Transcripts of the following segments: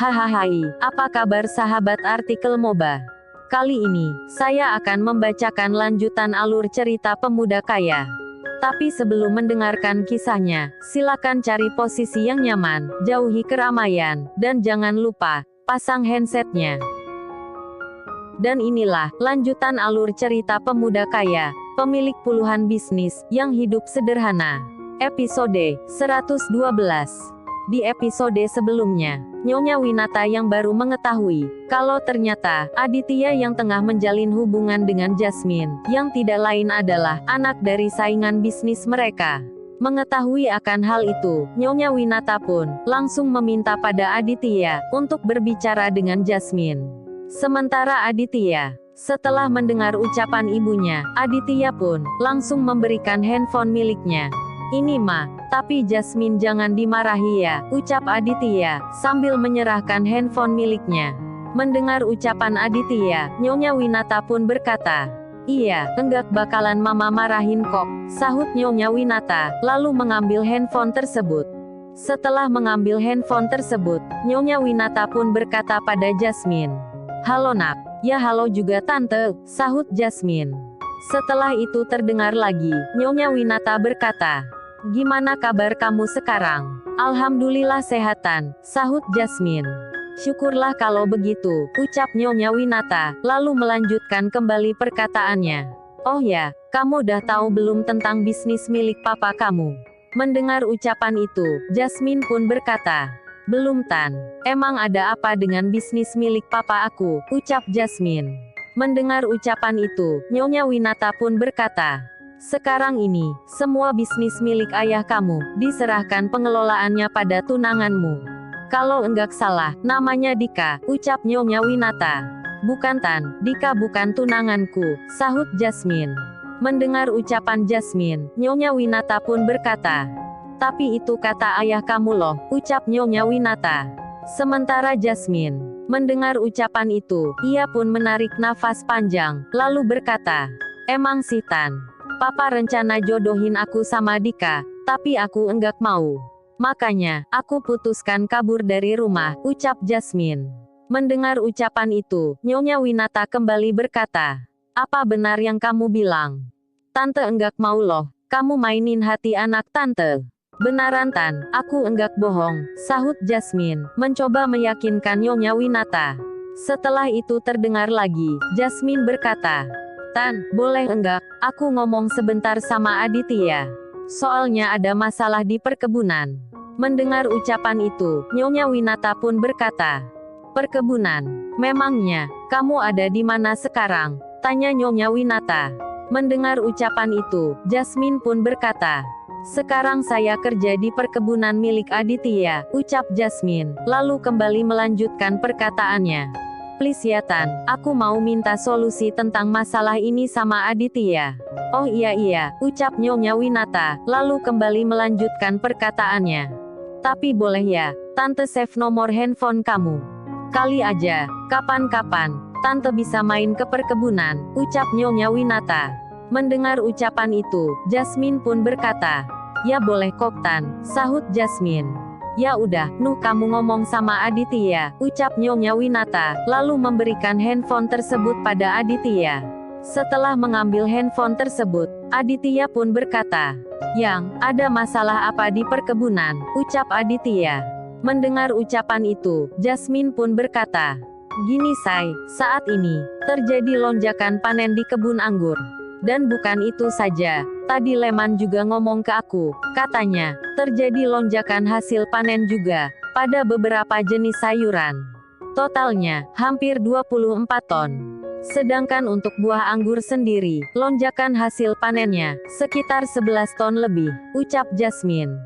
Hahaha, apa kabar sahabat artikel MOBA? Kali ini, saya akan membacakan lanjutan alur cerita pemuda kaya. Tapi sebelum mendengarkan kisahnya, silakan cari posisi yang nyaman, jauhi keramaian, dan jangan lupa, pasang handsetnya. Dan inilah, lanjutan alur cerita pemuda kaya, pemilik puluhan bisnis, yang hidup sederhana. Episode 112. Di episode sebelumnya, Nyonya Winata yang baru mengetahui, kalau ternyata, Aditya yang tengah menjalin hubungan dengan Jasmine, yang tidak lain adalah, anak dari saingan bisnis mereka. Mengetahui akan hal itu, Nyonya Winata pun, langsung meminta pada Aditya, untuk berbicara dengan Jasmine. Sementara Aditya, setelah mendengar ucapan ibunya, Aditya pun, langsung memberikan handphone miliknya. Ini mah, tapi Jasmine jangan dimarahi ya, ucap Aditya, sambil menyerahkan handphone miliknya. Mendengar ucapan Aditya, Nyonya Winata pun berkata, "Iya, enggak bakalan mama marahin kok," sahut Nyonya Winata, lalu mengambil handphone tersebut. Setelah mengambil handphone tersebut, Nyonya Winata pun berkata pada Jasmine, "Halo nak." "Ya halo juga tante," sahut Jasmine. Setelah itu terdengar lagi, Nyonya Winata berkata, "Gimana kabar kamu sekarang?" "Alhamdulillah sehatan," sahut Jasmine. "Syukurlah kalau begitu," ucap Nyonya Winata, lalu melanjutkan kembali perkataannya. "Oh ya, kamu udah tahu belum tentang bisnis milik papa kamu?" Mendengar ucapan itu, Jasmine pun berkata, "Belum Tan. Emang ada apa dengan bisnis milik papa aku?" ucap Jasmine. Mendengar ucapan itu, Nyonya Winata pun berkata, "Sekarang ini, semua bisnis milik ayah kamu, diserahkan pengelolaannya pada tunanganmu. Kalau enggak salah, namanya Dika," ucap Nyonya Winata. "Bukan Tan, Dika bukan tunanganku," sahut Jasmine. Mendengar ucapan Jasmine, Nyonya Winata pun berkata, "Tapi itu kata ayah kamu loh," ucap Nyonya Winata. Sementara Jasmine, mendengar ucapan itu, ia pun menarik nafas panjang, lalu berkata, "Emang sih Tan, papa rencana jodohin aku sama Dika, tapi aku enggak mau. Makanya, aku putuskan kabur dari rumah," ucap Jasmine. Mendengar ucapan itu, Nyonya Winata kembali berkata, "Apa benar yang kamu bilang? Tante enggak mau loh, kamu mainin hati anak tante." "Benaran Tan, aku enggak bohong," sahut Jasmine, mencoba meyakinkan Nyonya Winata. Setelah itu terdengar lagi, Jasmine berkata, "Tan, boleh enggak, aku ngomong sebentar sama Aditya. Soalnya ada masalah di perkebunan." Mendengar ucapan itu, Nyonya Winata pun berkata, "Perkebunan? Memangnya, kamu ada di mana sekarang?" tanya Nyonya Winata. Mendengar ucapan itu, Jasmine pun berkata, "Sekarang saya kerja di perkebunan milik Aditya," ucap Jasmine, lalu kembali melanjutkan perkataannya. "Please ya Tan, aku mau minta solusi tentang masalah ini sama Aditya." "Oh iya," ucap Nyonya Winata, lalu kembali melanjutkan perkataannya. "Tapi boleh ya, Tante save nomor handphone kamu. Kali aja, kapan-kapan, Tante bisa main ke perkebunan," ucap Nyonya Winata. Mendengar ucapan itu, Jasmine pun berkata, "Ya boleh kok Tan," sahut Jasmine. "Ya udah, kamu ngomong sama Aditya," ucap Nyonya Winata, lalu memberikan handphone tersebut pada Aditya. Setelah mengambil handphone tersebut, Aditya pun berkata, "Yang, ada masalah apa di perkebunan?" ucap Aditya. Mendengar ucapan itu, Jasmine pun berkata, "Gini Say, saat ini, terjadi lonjakan panen di kebun anggur. Dan bukan itu saja, tadi Leman juga ngomong ke aku, katanya, terjadi lonjakan hasil panen juga, pada beberapa jenis sayuran. Totalnya, hampir 24 ton. Sedangkan untuk buah anggur sendiri, lonjakan hasil panennya, sekitar 11 ton lebih," ucap Jasmine.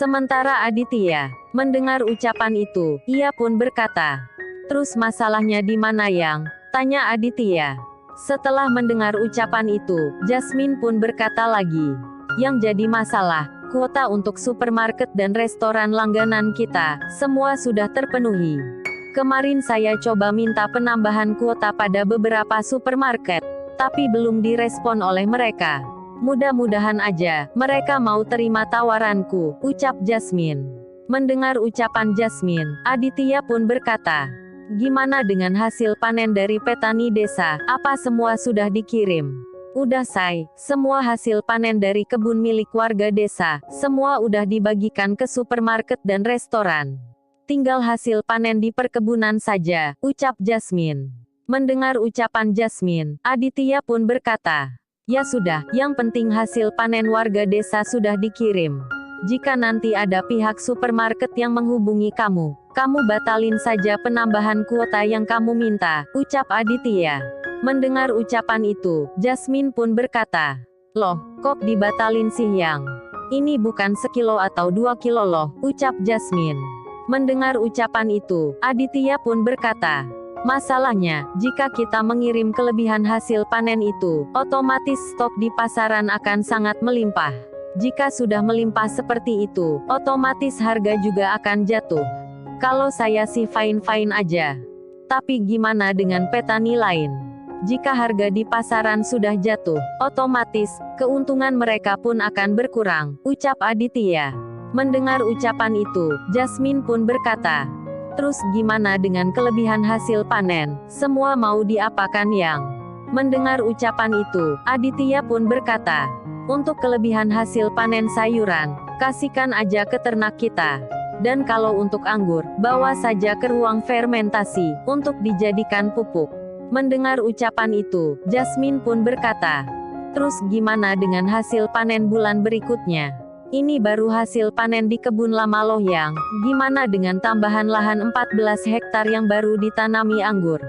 Sementara Aditya, mendengar ucapan itu, ia pun berkata, "Terus masalahnya di mana Yang?" tanya Aditya. Setelah mendengar ucapan itu, Jasmine pun berkata lagi, "Yang jadi masalah, kuota untuk supermarket dan restoran langganan kita, semua sudah terpenuhi. Kemarin saya coba minta penambahan kuota pada beberapa supermarket, tapi belum direspon oleh mereka. Mudah-mudahan aja, mereka mau terima tawaranku," ucap Jasmine. Mendengar ucapan Jasmine, Aditya pun berkata, "Gimana dengan hasil panen dari petani desa? Apa semua sudah dikirim?" "Udah Say, semua hasil panen dari kebun milik warga desa, semua udah dibagikan ke supermarket dan restoran. Tinggal hasil panen di perkebunan saja," ucap Jasmine. Mendengar ucapan Jasmine, Aditya pun berkata, "Ya sudah, yang penting hasil panen warga desa sudah dikirim. Jika nanti ada pihak supermarket yang menghubungi kamu, kamu batalin saja penambahan kuota yang kamu minta," ucap Aditya. Mendengar ucapan itu, Jasmine pun berkata, "Loh, kok dibatalin sih Yang? Ini bukan sekilo atau 2 kilo loh," ucap Jasmine. Mendengar ucapan itu, Aditya pun berkata, "Masalahnya, jika kita mengirim kelebihan hasil panen itu, otomatis stok di pasaran akan sangat melimpah. Jika sudah melimpah seperti itu, otomatis harga juga akan jatuh. Kalau saya sih fine-fine aja. Tapi gimana dengan petani lain? Jika harga di pasaran sudah jatuh, otomatis, keuntungan mereka pun akan berkurang," ucap Aditya. Mendengar ucapan itu, Jasmine pun berkata, "Terus gimana dengan kelebihan hasil panen? Semua mau diapakan Yang?" Mendengar ucapan itu, Aditya pun berkata, "Untuk kelebihan hasil panen sayuran, kasihkan aja ke ternak kita. Dan kalau untuk anggur, bawa saja ke ruang fermentasi, untuk dijadikan pupuk." Mendengar ucapan itu, Jasmine pun berkata, "Terus gimana dengan hasil panen bulan berikutnya? Ini baru hasil panen di kebun lama loh Yang. Gimana dengan tambahan lahan 14 hektar yang baru ditanami anggur?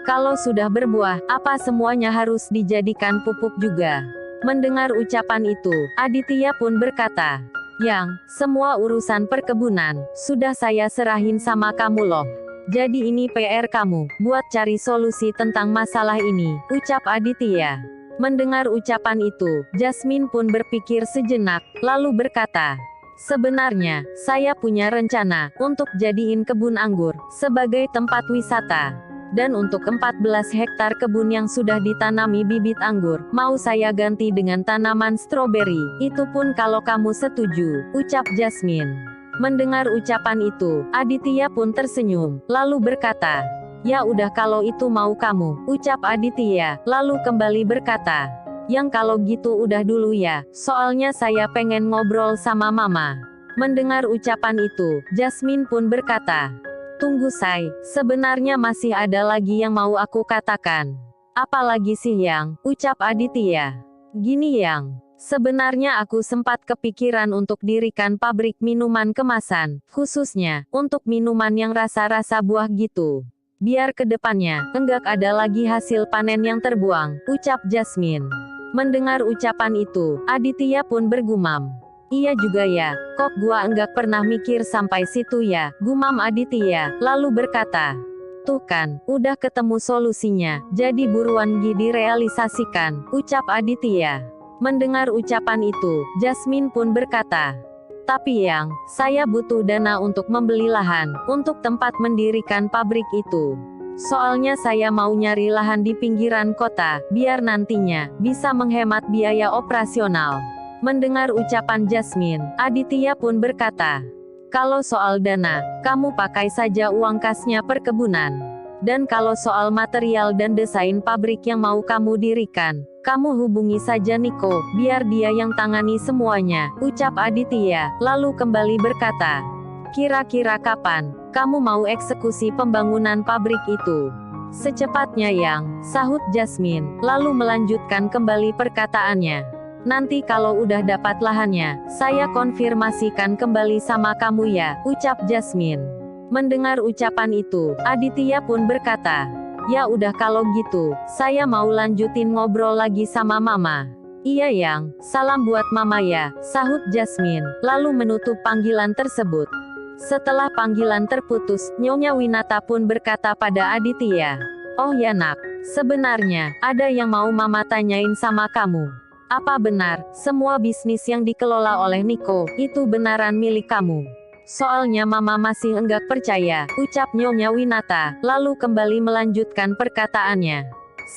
Kalau sudah berbuah, apa semuanya harus dijadikan pupuk juga?" Mendengar ucapan itu, Aditya pun berkata, "Yang, semua urusan perkebunan, sudah saya serahin sama kamu loh. Jadi ini PR kamu, buat cari solusi tentang masalah ini," ucap Aditya. Mendengar ucapan itu, Jasmine pun berpikir sejenak, lalu berkata, "Sebenarnya, saya punya rencana, untuk jadiin kebun anggur, sebagai tempat wisata. Dan untuk 14 hektar kebun yang sudah ditanami bibit anggur, mau saya ganti dengan tanaman stroberi, itu pun kalau kamu setuju," ucap Jasmine. Mendengar ucapan itu, Aditya pun tersenyum, lalu berkata, "Ya udah kalau itu mau kamu," ucap Aditya, lalu kembali berkata, "Yang kalau gitu udah dulu ya, soalnya saya pengen ngobrol sama mama." Mendengar ucapan itu, Jasmine pun berkata, "Tunggu Say, sebenarnya masih ada lagi yang mau aku katakan." "Apalagi sih Yang?" ucap Aditya. "Gini Yang, sebenarnya aku sempat kepikiran untuk dirikan pabrik minuman kemasan, khususnya, untuk minuman yang rasa-rasa buah gitu. Biar kedepannya, enggak ada lagi hasil panen yang terbuang," ucap Jasmine. Mendengar ucapan itu, Aditya pun bergumam, "Iya juga ya, kok gua enggak pernah mikir sampai situ ya," gumam Aditya, lalu berkata, "Tuh kan, udah ketemu solusinya, jadi buruan direalisasikan," ucap Aditya. Mendengar ucapan itu, Jasmine pun berkata, "Tapi Yang, saya butuh dana untuk membeli lahan, untuk tempat mendirikan pabrik itu. Soalnya saya mau nyari lahan di pinggiran kota, biar nantinya, bisa menghemat biaya operasional." Mendengar ucapan Jasmine, Aditya pun berkata, "Kalau soal dana, kamu pakai saja uang kasnya perkebunan. Dan kalau soal material dan desain pabrik yang mau kamu dirikan, kamu hubungi saja Niko, biar dia yang tangani semuanya," ucap Aditya, lalu kembali berkata, "Kira-kira kapan kamu mau eksekusi pembangunan pabrik itu?" "Secepatnya Yang," sahut Jasmine, lalu melanjutkan kembali perkataannya, "Nanti kalau udah dapat lahannya, saya konfirmasikan kembali sama kamu ya," ucap Jasmine. Mendengar ucapan itu, Aditya pun berkata, "Ya udah kalau gitu, saya mau lanjutin ngobrol lagi sama mama." "Iya Yang, salam buat mama ya," sahut Jasmine, lalu menutup panggilan tersebut. Setelah panggilan terputus, Nyonya Winata pun berkata pada Aditya, "Oh ya Nak, sebenarnya, ada yang mau mama tanyain sama kamu. Apa benar, semua bisnis yang dikelola oleh Niko, itu benaran milik kamu?" "Soalnya mama masih enggak percaya," ucap Nyonya Winata, lalu kembali melanjutkan perkataannya.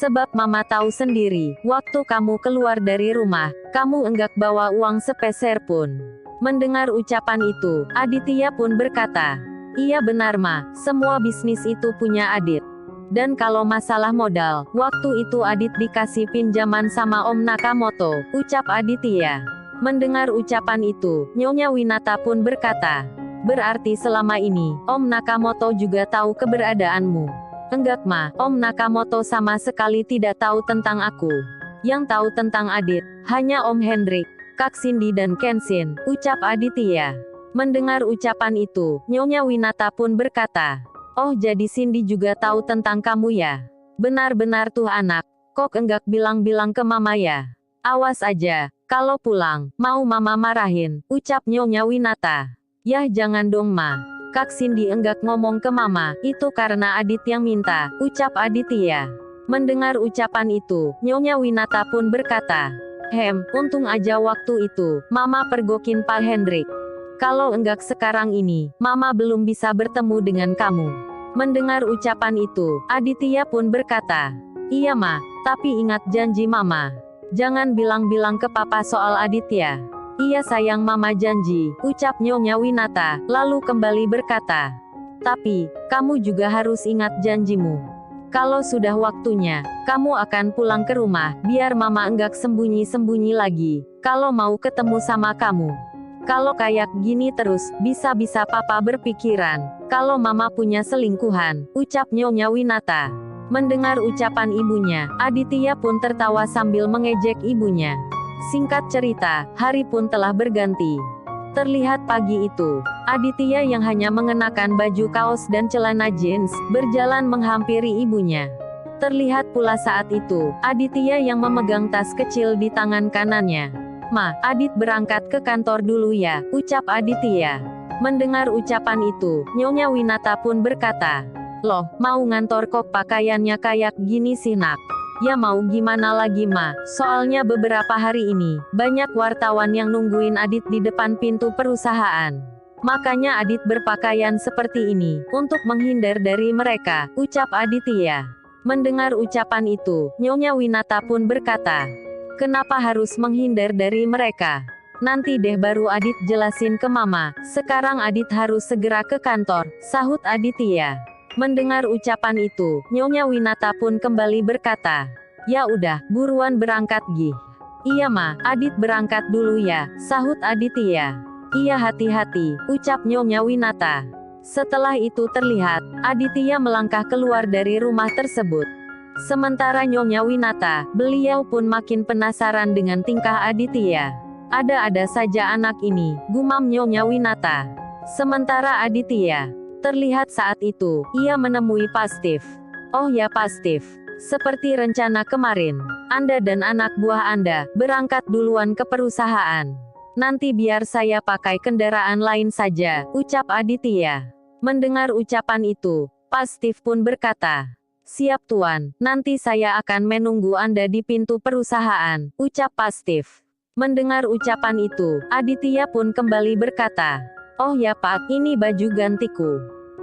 "Sebab mama tahu sendiri, waktu kamu keluar dari rumah, kamu enggak bawa uang sepeser pun. Mendengar ucapan itu, Aditya pun berkata, "Iya benar Ma, semua bisnis itu punya Adit. Dan kalau masalah modal, waktu itu Adit dikasih pinjaman sama Om Nakamoto," ucap Aditya. Mendengar ucapan itu, Nyonya Winata pun berkata, "Berarti selama ini, Om Nakamoto juga tahu keberadaanmu." "Enggak Ma, Om Nakamoto sama sekali tidak tahu tentang aku. Yang tahu tentang Adit, hanya Om Hendrik, Kak Cindy dan Kenshin," ucap Aditya. Mendengar ucapan itu, Nyonya Winata pun berkata, "Oh jadi Cindy juga tahu tentang kamu ya? Benar-benar tuh anak, kok enggak bilang-bilang ke Mama ya? Awas aja, kalau pulang, mau Mama marahin," ucap Nyonya Winata. "Yah jangan dong Ma. Kak Cindy enggak ngomong ke Mama, itu karena Adit yang minta," ucap Aditya. Mendengar ucapan itu, Nyonya Winata pun berkata, "Untung aja waktu itu, Mama pergokin Pak Hendrik. Kalau enggak sekarang ini, Mama belum bisa bertemu dengan kamu." Mendengar ucapan itu, Aditya pun berkata, "Iya Ma, tapi ingat janji Mama. Jangan bilang-bilang ke Papa soal Aditya." "Iya sayang Mama janji," ucap Nyonya Winata, lalu kembali berkata, "Tapi, kamu juga harus ingat janjimu. Kalau sudah waktunya, kamu akan pulang ke rumah, biar Mama enggak sembunyi-sembunyi lagi, kalau mau ketemu sama kamu. Kalau kayak gini terus, bisa-bisa Papa berpikiran, kalau Mama punya selingkuhan," ucap Nyonya Winata. Mendengar ucapan ibunya, Aditya pun tertawa sambil mengejek ibunya. Singkat cerita, hari pun telah berganti. Terlihat pagi itu, Aditya yang hanya mengenakan baju kaos dan celana jeans, berjalan menghampiri ibunya. Terlihat pula saat itu, Aditya yang memegang tas kecil di tangan kanannya. "Ma, Adit berangkat ke kantor dulu ya," ucap Aditya. Mendengar ucapan itu, Nyonya Winata pun berkata, "Loh, mau ngantor kok pakaiannya kayak gini sih Nak?" "Ya mau gimana lagi Ma, soalnya beberapa hari ini, banyak wartawan yang nungguin Adit di depan pintu perusahaan. Makanya Adit berpakaian seperti ini, untuk menghindar dari mereka," ucap Aditya. Mendengar ucapan itu, Nyonya Winata pun berkata, "Kenapa harus menghindar dari mereka? Nanti deh baru Adit jelasin ke Mama, sekarang Adit harus segera ke kantor," sahut Aditya. Mendengar ucapan itu, Nyonya Winata pun kembali berkata, "Ya udah, buruan berangkat Gi." "Iya Ma, Adit berangkat dulu ya," sahut Aditya. "Iya hati-hati," ucap Nyonya Winata. Setelah itu terlihat, Aditya melangkah keluar dari rumah tersebut. Sementara Nyonya Winata, beliau pun makin penasaran dengan tingkah Aditya. "Ada-ada saja anak ini," gumam Nyonya Winata. Sementara Aditya, terlihat saat itu, ia menemui Pak Steve. "Oh ya Pak Steve, seperti rencana kemarin, Anda dan anak buah Anda, berangkat duluan ke perusahaan. Nanti biar saya pakai kendaraan lain saja," ucap Aditya. Mendengar ucapan itu, Pak Steve pun berkata, "Siap Tuan, nanti saya akan menunggu Anda di pintu perusahaan," ucap Pak Steve. Mendengar ucapan itu, Aditya pun kembali berkata, "Oh ya Pak, ini baju gantiku.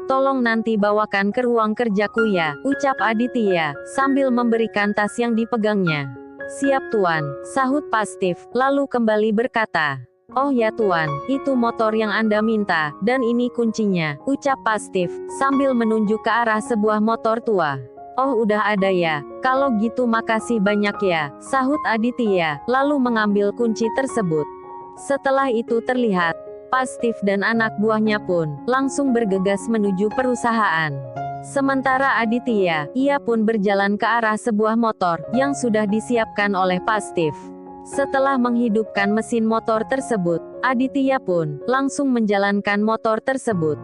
Tolong nanti bawakan ke ruang kerjaku ya," ucap Aditya, sambil memberikan tas yang dipegangnya. "Siap Tuan," sahut Pak Steve, lalu kembali berkata, "Oh ya Tuan, itu motor yang Anda minta, dan ini kuncinya," ucap Pak Steve, sambil menunjuk ke arah sebuah motor tua. "Oh udah ada ya, kalau gitu makasih banyak ya," sahut Aditya, lalu mengambil kunci tersebut. Setelah itu terlihat, Pak Steve dan anak buahnya pun langsung bergegas menuju perusahaan. Sementara Aditya, ia pun berjalan ke arah sebuah motor yang sudah disiapkan oleh Pak Steve. Setelah menghidupkan mesin motor tersebut, Aditya pun langsung menjalankan motor tersebut.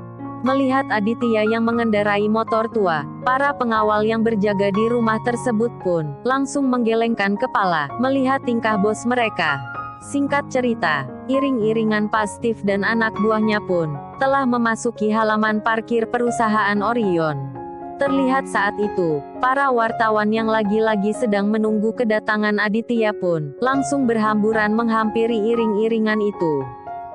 Melihat Aditya yang mengendarai motor tua, para pengawal yang berjaga di rumah tersebut pun langsung menggelengkan kepala melihat tingkah bos mereka. Singkat cerita, iring-iringan Pak Steve dan anak buahnya pun telah memasuki halaman parkir perusahaan Orion. Terlihat saat itu, para wartawan yang lagi-lagi sedang menunggu kedatangan Aditya pun langsung berhamburan menghampiri iring-iringan itu.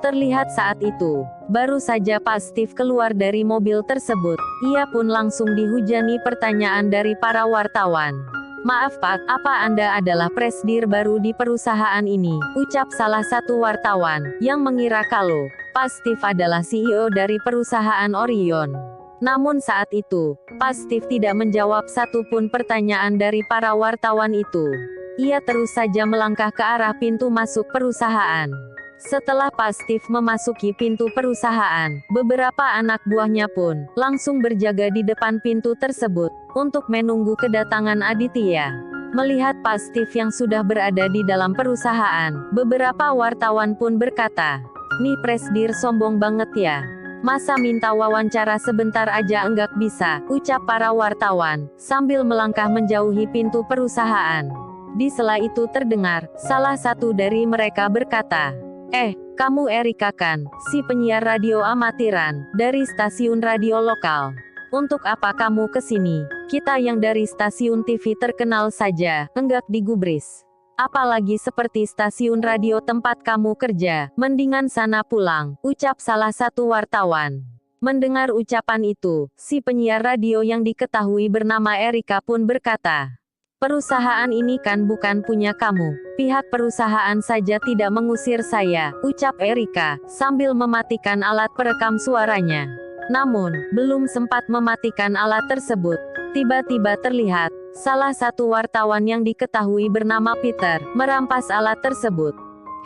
Terlihat saat itu, baru saja Pak Steve keluar dari mobil tersebut, ia pun langsung dihujani pertanyaan dari para wartawan. Maaf Pak, apa Anda adalah presidir baru di perusahaan ini? Ucap salah satu wartawan, yang mengira kalau Pak Steve adalah CEO dari perusahaan Orion. Namun saat itu, Pak Steve tidak menjawab satupun pertanyaan dari para wartawan itu. Ia terus saja melangkah ke arah pintu masuk perusahaan. Setelah Pak Steve memasuki pintu perusahaan, beberapa anak buahnya pun langsung berjaga di depan pintu tersebut untuk menunggu kedatangan Aditya. Melihat Pak Steve yang sudah berada di dalam perusahaan, beberapa wartawan pun berkata, "Nih presidir sombong banget ya. Masa minta wawancara sebentar aja enggak bisa," ucap para wartawan, sambil melangkah menjauhi pintu perusahaan. Di sela itu terdengar, salah satu dari mereka berkata, "Kamu Erika kan, si penyiar radio amatiran, dari stasiun radio lokal. Untuk apa kamu kesini? Kita yang dari stasiun TV terkenal saja, enggak digubris. Apalagi seperti stasiun radio tempat kamu kerja, mendingan sana pulang," ucap salah satu wartawan. Mendengar ucapan itu, si penyiar radio yang diketahui bernama Erika pun berkata, "Perusahaan ini kan bukan punya kamu. Pihak perusahaan saja tidak mengusir saya," ucap Erika, sambil mematikan alat perekam suaranya. Namun, belum sempat mematikan alat tersebut, tiba-tiba terlihat, salah satu wartawan yang diketahui bernama Peter, merampas alat tersebut.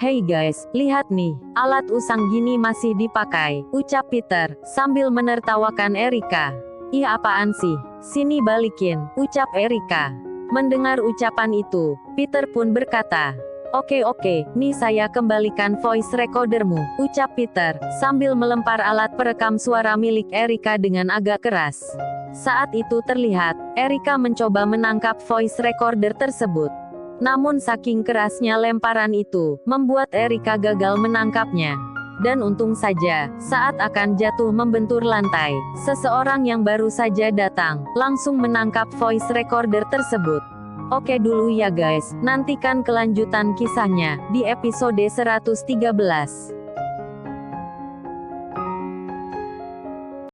"Hey guys, lihat nih, alat usang gini masih dipakai," ucap Peter, sambil menertawakan Erika. "Ih apaan sih, sini balikin," ucap Erika. Mendengar ucapan itu, Peter pun berkata, Oke, nih saya kembalikan voice recordermu," ucap Peter, sambil melempar alat perekam suara milik Erika dengan agak keras. Saat itu terlihat, Erika mencoba menangkap voice recorder tersebut. Namun saking kerasnya lemparan itu, membuat Erika gagal menangkapnya. Dan untung saja, saat akan jatuh membentur lantai, seseorang yang baru saja datang, langsung menangkap voice recorder tersebut. Oke dulu ya guys, nantikan kelanjutan kisahnya, di episode 113.